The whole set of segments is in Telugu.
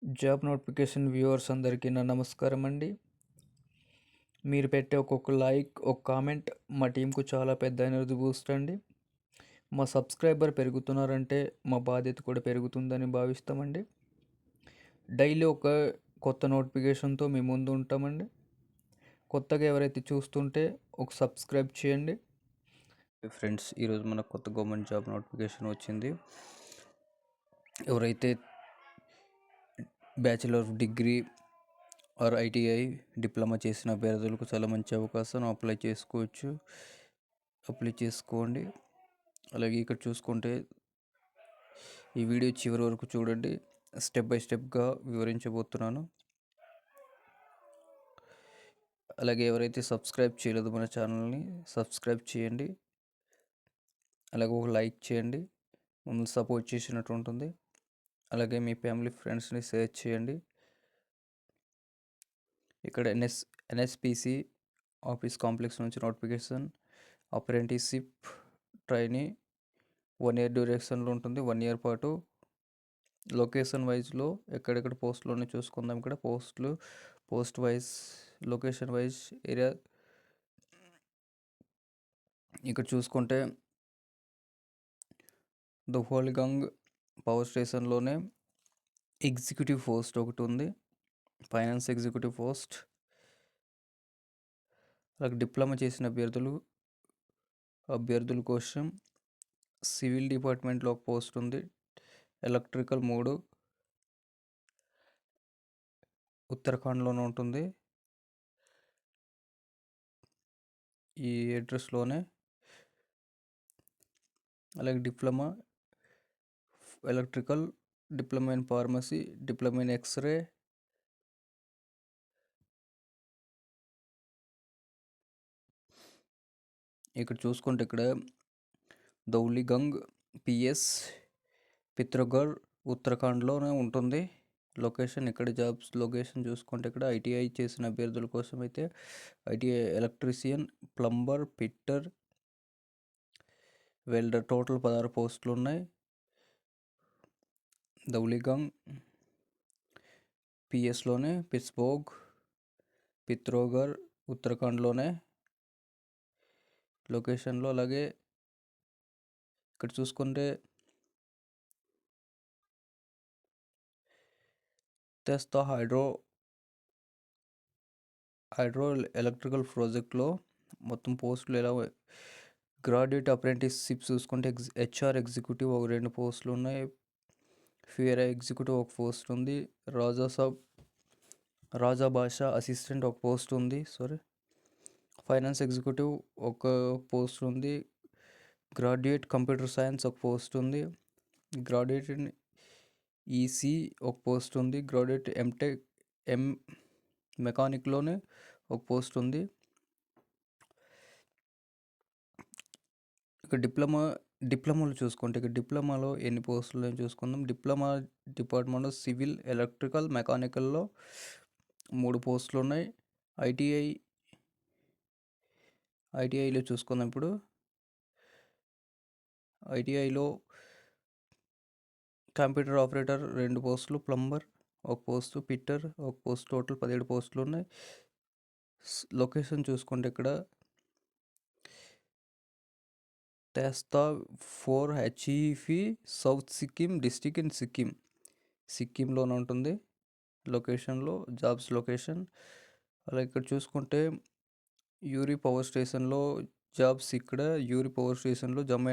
జాబ్ నోటిఫికేషన్ వ్యూవర్స్ అందరికీ నా నమస్కారం అండి. మీరు పెట్టే ఒక్కొక్క లైక్, ఒక కామెంట్ మా టీంకు చాలా పెద్ద ఎనర్జీ బూస్ట్ అండి. మా సబ్స్క్రైబర్ పెరుగుతున్నారంటే మా బాధ్యత కూడా పెరుగుతుందని భావిస్తామండి. డైలీ ఒక కొత్త నోటిఫికేషన్తో మీ ముందు ఉంటామండి. కొత్తగా ఎవరైతే చూస్తుంటే ఒక సబ్స్క్రైబ్ చేయండి. ఫ్రెండ్స్, ఈరోజు మనకు కొత్త గవర్నమెంట్ జాబ్ నోటిఫికేషన్ వచ్చింది. ఎవరైతే bachelor of degree or ITI diploma చేసిన అభ్యర్థులకు చాలా మంచి అవకాశం. అప్లై చేసుకోండి. అలాగే ఇక్కడ చూసుకుంటే ఈ వీడియో చివరి వరకు చూడండి. స్టెప్ బై స్టెప్గా వివరించబోతున్నాను. అలాగే ఎవరైతే సబ్స్క్రైబ్ చేయలేదు మన ఛానల్ని సబ్స్క్రైబ్ చేయండి. అలాగే ఒక లైక్ చేయండి, మమ్మల్ని సపోర్ట్ చేసినట్టు ఉంటుంది. అలాగే మీ ఫ్యామిలీ ఫ్రెండ్స్ని షేర్ చేయండి. ఇక్కడ ఎన్ఎస్పిసి ఆఫీస్ కాంప్లెక్స్ నుంచి నోటిఫికేషన్. అప్రెంటిస్షిప్ ట్రైనీ 1 year డ్యూరేషన్లో ఉంటుంది. 1 year పాటు. లొకేషన్ వైజ్లో ఎక్కడెక్కడ పోస్టులు చూసుకుందాం. ఇక్కడ post wise, location wise area ఇక్కడ చూసుకుంటే దుహోల్గంగ్ పవర్ స్టేషన్లోనే ఎగ్జిక్యూటివ్ పోస్ట్ ఒకటి ఉంది, ఫైనాన్స్ ఎగ్జిక్యూటివ్ పోస్ట్. అలాగే డిప్లొమా చేసిన అభ్యర్థుల కోసం సివిల్ డిపార్ట్మెంట్లో ఒక పోస్ట్ ఉంది. ఎలక్ట్రికల్ 3 ఉత్తరాఖండ్లోనే ఉంటుంది. ఈ అడ్రస్లోనే. అలాగే diploma electrical, diploma in pharmacy, diploma in X ray, ఇక్కడ చూసుకుంటే ఇక్కడ దౌలిగంగ్ పిఎస్ పిత్రగఢ్ ఉత్తరాఖండ్లోనే ఉంటుంది లొకేషన్. ఇక్కడ జాబ్స్ లొకేషన్ చూసుకుంటే ఇక్కడ ఐటీఐ చేసిన అభ్యర్థుల కోసం అయితే ITI electrician, plumber, fitter, welder total 16 పోస్టులు ఉన్నాయి. దౌలిగంగ్ పిఎస్లోనే, పిత్రోగఢ్ ఉత్తరాఖండ్లోనే లొకేషన్లో. అలాగే ఇక్కడ చూసుకుంటే తెస్తా హైడ్రో ఎలక్ట్రికల్ ప్రాజెక్ట్లో మొత్తం పోస్టులు ఎలా గ్రాడ్యుయేట్ అప్రెంటిస్షిప్ చూసుకుంటే హెచ్ఆర్ ఎగ్జిక్యూటివ్ ఒక 2 పోస్టులు ఉన్నాయి. ఫియర్ ఎగ్జిక్యూటివ్ ఒక పోస్ట్ ఉంది. రాజా భాషా అసిస్టెంట్ ఒక పోస్ట్ ఉంది. ఫైనాన్స్ ఎగ్జిక్యూటివ్ ఒక పోస్ట్ ఉంది. గ్రాడ్యుయేట్ కంప్యూటర్ సైన్స్ ఒక పోస్ట్ ఉంది. గ్రాడ్యుయేట్ ఇన్ ఈసీ ఒక పోస్ట్ ఉంది. గ్రాడ్యుయేట్ ఎంటెక్ మెకానిక్లోనే ఒక పోస్ట్ ఉంది. ఇక డిప్లొమాలు చూసుకుంటే ఇక్కడ డిప్లొమాలో ఎన్ని పోస్టులు చూసుకుందాం. డిప్లొమా డిపార్ట్మెంట్లో సివిల్, ఎలక్ట్రికల్, మెకానికల్లో 3 పోస్టులు ఉన్నాయి. ఐటీఐలో చూసుకుందాం. ఇప్పుడు ఐటీఐలో కంప్యూటర్ ఆపరేటర్ 2 పోస్టులు, ప్లంబర్ ఒక పోస్టు, ఫిట్టర్ ఒక పోస్ట్, టోటల్ 17 పోస్టులు ఉన్నాయి. లొకేషన్ చూసుకుంటే ఇక్కడ తెస్తా 4 హెచ్ఈఫి సౌత్ సిక్కిం డిస్టిక్ ఇన్ సిక్కింలోనే ఉంటుంది లొకేషన్లో జాబ్స్ లొకేషన్. అలా ఇక్కడ చూసుకుంటే యూరి పవర్ స్టేషన్లో జాబ్స్. ఇక్కడ యూరి పవర్ స్టేషన్లో జమ్మూ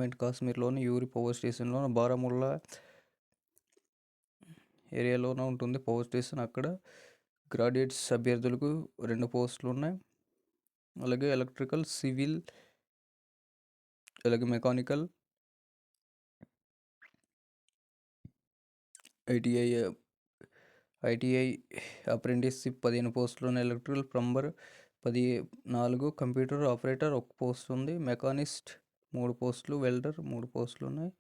అండ్ కాశ్మీర్లోని యూరి పవర్ స్టేషన్లో బారాముల్లా ఏరియాలోనే ఉంటుంది పవర్ స్టేషన్. అక్కడ గ్రాడ్యుయేట్స్ అభ్యర్థులకు 2 పోస్టులు ఉన్నాయి. అలాగే ఎలక్ట్రికల్, సివిల్, అలాగే మెకానికల్, ఐటీఐ అప్రెంటిస్షిప్ 15 పోస్టులు ఉన్నాయి. ఎలక్ట్రికల్, ప్లంబర్ 14, కంప్యూటర్ ఆపరేటర్ ఒక పోస్ట్ ఉంది. మెకానిస్ట్ 3 పోస్టులు, వెల్డర్ 3 పోస్టులు ఉన్నాయి.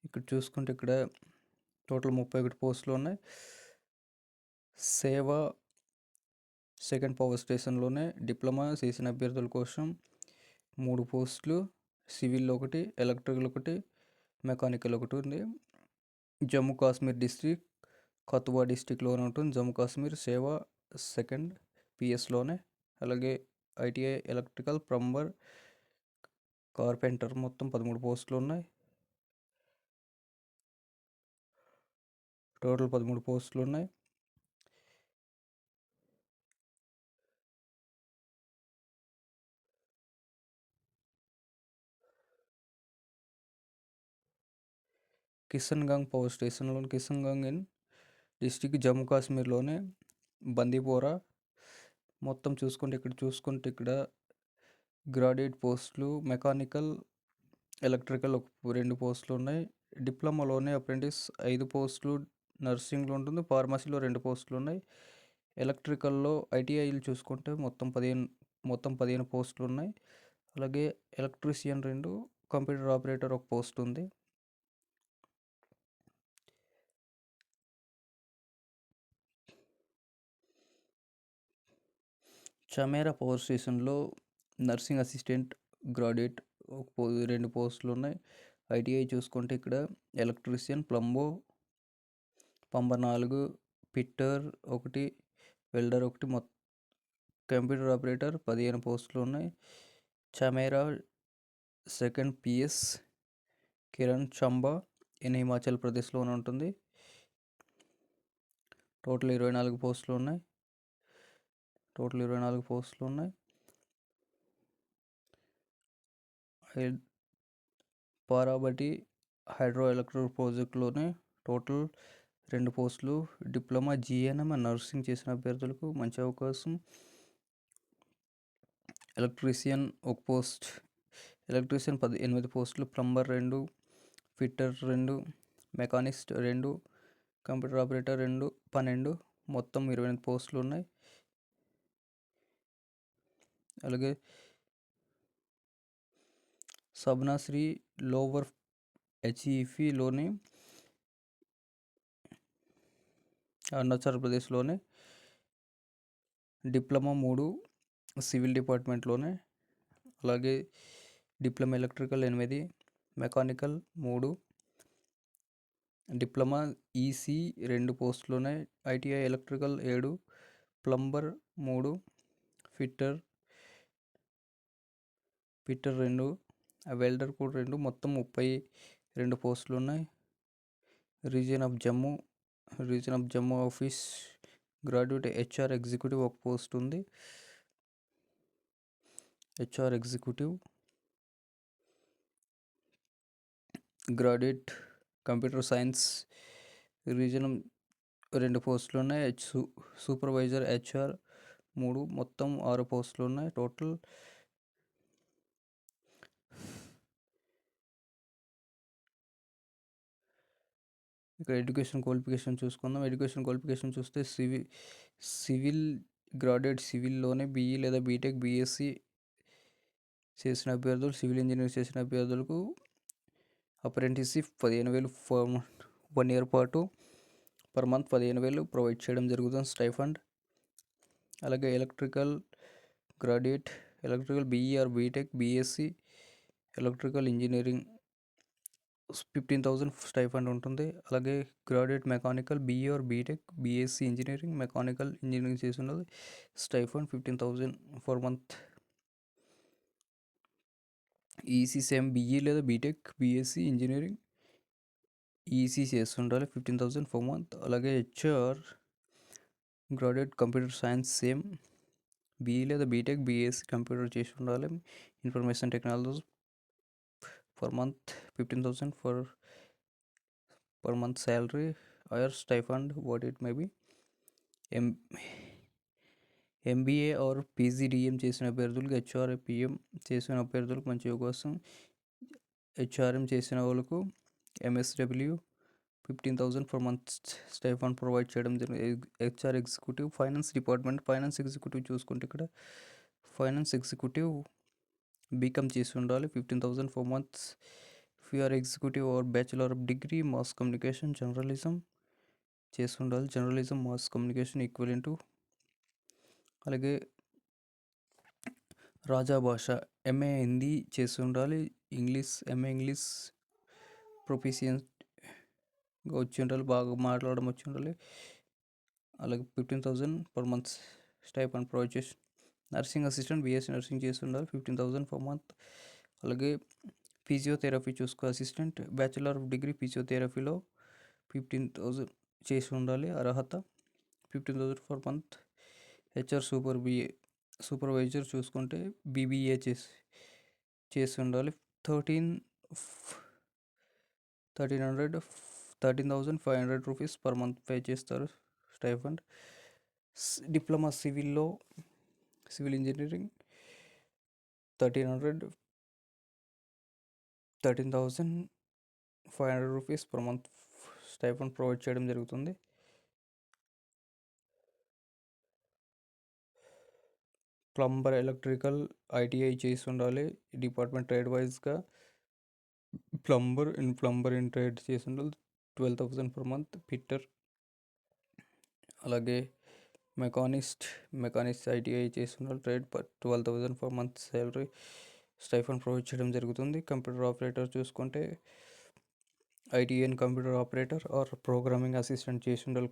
ఇక్కడ చూసుకుంటే ఇక్కడ టోటల్ 31 పోస్టులు ఉన్నాయి. సెకండ్ పవర్ స్టేషన్లోనే డిప్లొమా చేసిన అభ్యర్థుల కోసం 3 పోస్టులు, సివిల్ ఒకటి, ఎలక్ట్రికల్ ఒకటి, మెకానికల్ ఒకటి ఉంది. జమ్మూ కాశ్మీర్ డిస్ట్రిక్ట్ కతువా డిస్టిక్లోనే ఉంటుంది. జమ్మూ కాశ్మీర్ సేవా సెకండ్ పిఎస్లోనే. అలాగే ఐటీఐ ఎలక్ట్రికల్ ప్లంబర్, కార్పెంటర్ మొత్తం 13 పోస్టులు ఉన్నాయి. టోటల్ 13 పోస్టులు ఉన్నాయి. కిషన్గంజ్ పవర్ స్టేషన్లోని కిషన్గంజ్ ఇన్ డిస్టిక్ జమ్మూ కాశ్మీర్లోనే బందీపోరా మొత్తం చూసుకుంటే ఇక్కడ గ్రాడ్యుయేట్ పోస్టులు, మెకానికల్, ఎలక్ట్రికల్ 2 పోస్టులు ఉన్నాయి. డిప్లొమాలోనే అప్రెంటిస్ 5 పోస్టులు, నర్సింగ్లో ఉంటుంది, ఫార్మసీలో 2 పోస్టులు ఉన్నాయి. ఎలక్ట్రికల్లో ఐటీఐలు చూసుకుంటే మొత్తం 15 పోస్టులు ఉన్నాయి. అలాగే ఎలక్ట్రీషియన్ 2, కంప్యూటర్ ఆపరేటర్ 1 పోస్ట్ ఉంది. చమేరా పవర్ స్టేషన్లో నర్సింగ్ అసిస్టెంట్ గ్రాడ్యుయేట్ 2 పోస్టులు ఉన్నాయి. ఐటీఐ చూసుకుంటే ఇక్కడ electrician, plumber 4, fitter 1, welder 1, computer operator 15 పోస్టులు ఉన్నాయి. Chamera second PS Kiran Chamba in Himachal ప్రదేశ్లోనే ఉంటుంది. టోటల్ 24 పోస్టులు ఉన్నాయి. పారాబటి హైడ్రో ఎలక్ట్రిక్ ప్రాజెక్టులోనే టోటల్ 2 పోస్టులు. డిప్లొమా, జిఎన్ఎం నర్సింగ్ చేసిన అభ్యర్థులకు మంచి అవకాశం. ఎలక్ట్రీషియన్ 1 పోస్ట్, ఎలక్ట్రీషియన్ 8 పోస్టులు, plumber 2, fitter 2, machinist 2, computer operator 2, 12, మొత్తం 28 పోస్టులు ఉన్నాయి. అలాగే సబ్నాశ్రీ లోవర్ హెచ్ఈఫీలోని అరుణాచల్ ప్రదేశ్లోనే డిప్లొమా 3 సివిల్ డిపార్ట్మెంట్లోనే. అలాగే diploma electrical 8, mechanical 3, diploma EC 2 పోస్టులోనే. ITI electrical 7, plumber 3, fitter 2, welder కూడా 2, మొత్తం 32 పోస్టులు ఉన్నాయి. Region of Jammu office graduate HR executive 1 post ఉంది. HR executive graduate computer science region 2 పోస్టులు ఉన్నాయి. సూపర్వైజర్ హెచ్ఆర్ 3, మొత్తం 6 పోస్టులు ఉన్నాయి. టోటల్ ఇక్కడ ఎడ్యుకేషన్ క్వాలిఫికేషన్ చూసుకుందాం. ఎడ్యుకేషన్ క్వాలిఫికేషన్ చూస్తే సివిల్ గ్రాడ్యుయేట్ సివిల్లోనే బీఈ లేదా బీటెక్, బీఎస్సీ చేసిన అభ్యర్థులు, సివిల్ ఇంజనీర్ చేసిన అభ్యర్థులకు అప్రెంటిస్షిప్ 15,000 ఫర్ 1 ఇయర్ పాటు పర్ మంత్ 15,000 ప్రొవైడ్ చేయడం జరుగుతుంది స్టైఫండ్. అలాగే electrical graduate electrical BE or BTech, BSc electrical engineering 15,000 stipend ఉంటుంది. అలాగే graduate mechanical BE or BTech, BSc engineering mechanical engineering చేసి ఉన్నది stipend 15,000 for month. EC same BE లేదా బీటెక్, బీఎస్సీ ఇంజనీరింగ్ ఈసీ చేస్తుండాలి 15,000 ఫర్ మంత్. అలాగే HR graduate computer science same BE లేదా బీటెక్, బీఎస్సీ కంప్యూటర్ చేసి ఉండాలి. Information technology per month 15,000 per month salary or stipend what it may be. MBA are PGDM చేసిన అభ్యర్థులకు, హెచ్ఆర్పిఎం చేసిన అభ్యర్థులకు మంచి అవకాశం. హెచ్ఆర్ఎం చేసిన వాళ్ళకు MSW 15,000 for month stipend provide చేయడం జరిగింది. HR executive finance department finance executive చూసుకుంటే ఇక్కడ ఫైనాన్స్ ఎగ్జిక్యూటివ్ బీకామ్ చేసి ఉండాలి 15,000 per months. PR executive or bachelor of degree mass communication journalism చేసి ఉండాలి. Journalism mass communication equal to. అలాగే రాజా భాష ఎంఏ హిందీ చేసి ఉండాలి. ఎంఏ ఇంగ్లీష్ ప్రొఫిషియెంట్గా వచ్చి ఉండాలి, బాగా మాట్లాడడం వచ్చి ఉండాలి. అలాగే 15,000 పర్ మంత్ స్టైపెండ్ ప్రొవైడ్ చేసి. నర్సింగ్ అసిస్టెంట్ బీఎస్సీ నర్సింగ్ చేసి ఉండాలి, 15,000 పర్ మంత్. అలాగే physiotherapy assistant bachelor of degree ఫిజియోథెరపీలో 15,000 చేసి ఉండాలి అర్హత, 15,000 పర్ మంత్. హెచ్ఆర్ సూపర్వైజర్ చూసుకుంటే బీబీఏ చేసి ఉండాలి, 13,500 రూపీస్ పర్ మంత్ పే చేస్తారు stipend. Diploma civil engineering 13,500 rupees per month stipend provide చేయడం జరుగుతుంది. ప్లంబర్ ఎలక్ట్రికల్ ఐటీఐ చేసి ఉండాలి, డిపార్ట్మెంట్ ట్రేడ్ వైజ్గా ప్లంబర్ ఇన్ ట్రేడ్ చేసి ఉండాలి, 12,000 పర్ మంత్. ఫిట్టర్ అలాగే మెకానిస్ట్ ఐటీఐ చేసి ఉండాలి, trade 12,000 per month salary stipend provide చేయడం జరుగుతుంది. కంప్యూటర్ ఆపరేటర్ చూసుకుంటే ఐటీఎన్ computer operator or programming assistant చేసి ఉండాలి.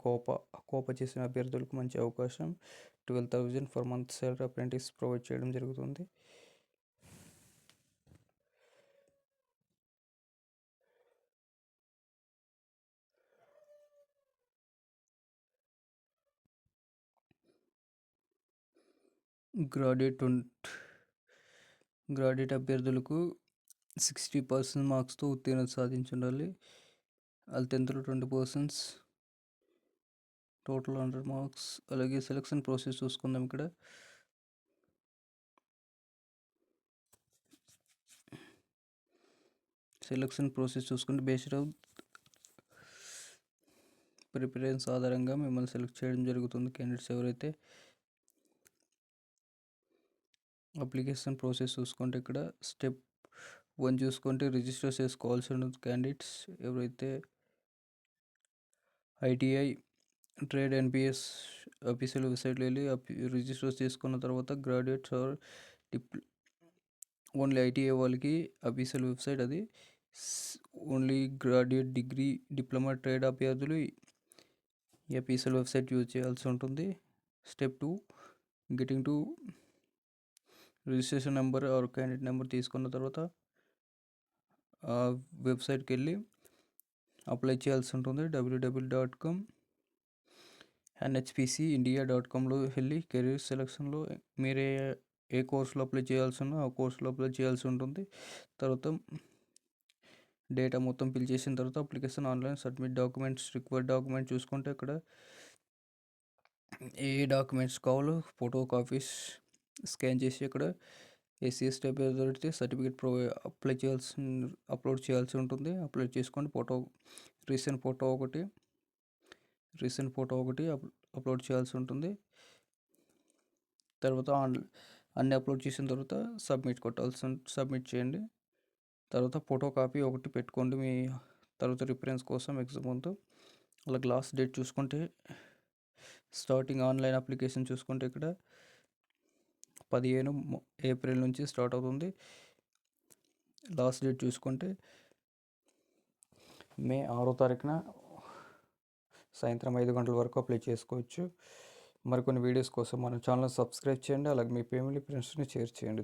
కోపా చేసిన అభ్యర్థులకు మంచి అవకాశం, 12,000 per month salary apprentice provide చేయడం జరుగుతుంది. గ్రాడ్యుయేట్ అభ్యర్థులకు 60% మార్క్స్తో ఉత్తీర్ణత సాధించి ఉండాలి. వాళ్ళు 10th 20%, టోటల్ 100 మార్క్స్. అలాగే సెలక్షన్ ప్రాసెస్ చూసుకుందాం. ఇక్కడ సెలక్షన్ ప్రాసెస్ చూసుకుంటే బేస్డ్ ఆఫ్ ప్రిఫరెన్స్ ఆధారంగా మిమ్మల్ని సెలెక్ట్ చేయడం జరుగుతుంది. క్యాండిడేట్స్ ఎవరైతే అప్లికేషన్ ప్రాసెస్ చూసుకుంటే ఇక్కడ స్టెప్ 1 చూసుకుంటే రిజిస్టర్ చేసుకోవాల్సి ఉంటుంది. క్యాండిడేట్స్ ఎవరైతే ఐటీఐ ట్రేడ్ ఎన్పిఎస్ ఆఫీషియల్ వెబ్సైట్లో వెళ్ళి రిజిస్టర్ చేసుకున్న తర్వాత గ్రాడ్యుయేట్స్ ఆర్ ఓన్లీ ఐటీఐ వాళ్ళకి అఫీషియల్ వెబ్సైట్ అది. Only graduate degree diploma trade అభ్యర్థులు ఈ అఫీషియల్ వెబ్సైట్ యూజ్ చేయాల్సి ఉంటుంది. Step 2 getting to registration number or candidate number తీసుకున్న తర్వాత ఆ వెబ్సైట్కి వెళ్ళి అప్లై చేయాల్సి ఉంటుంది. www.nhpcindia.comలో వెళ్ళి కెరీర్ సెలక్షన్లో మీరే ఏ కోర్సులో అప్లై చేయాల్సిందో ఆ కోర్సులో అప్లై చేయాల్సి ఉంటుంది. తర్వాత డేటా మొత్తం ఫిల్ చేసిన తర్వాత application online submit. Required document చూసుకుంటే ఇక్కడ ఏ డాక్యుమెంట్స్ కావాలో ఫోటో కాపీస్ స్కాన్ చేసి ఇక్కడ ఎస్సీ/ఎస్టీ అభ్యర్థులైతే సర్టిఫికేట్ అప్లోడ్ చేయాల్సి ఉంటుంది. అప్లోడ్ చేసుకొని రీసెంట్ ఫోటో ఒకటి అప్లోడ్ చేయాల్సి ఉంటుంది. తర్వాత అన్నీ అప్లోడ్ చేసిన తర్వాత సబ్మిట్ చేయండి. తర్వాత ఫోటో కాపీ ఒకటి పెట్టుకోండి మీ తర్వాత రిఫరెన్స్ కోసం ఎగ్జామ్ ముందు. అలాగే లాస్ట్ డేట్ చూసుకుంటే స్టార్టింగ్ ఆన్లైన్ అప్లికేషన్ చూసుకుంటే ఇక్కడ 15 ఏప్రిల్ నుంచి స్టార్ట్ అవుతుంది. లాస్ట్ డేట్ చూసుకుంటే మే 6వ తారీఖున సాయంత్రం 5 గంటల వరకు అప్లై చేసుకోవచ్చు. మరికొన్ని వీడియోస్ కోసం మన ఛానల్ సబ్స్క్రైబ్ చేయండి. అలాగే మీ ఫ్యామిలీ ఫ్రెండ్స్ని షేర్ చేయండి.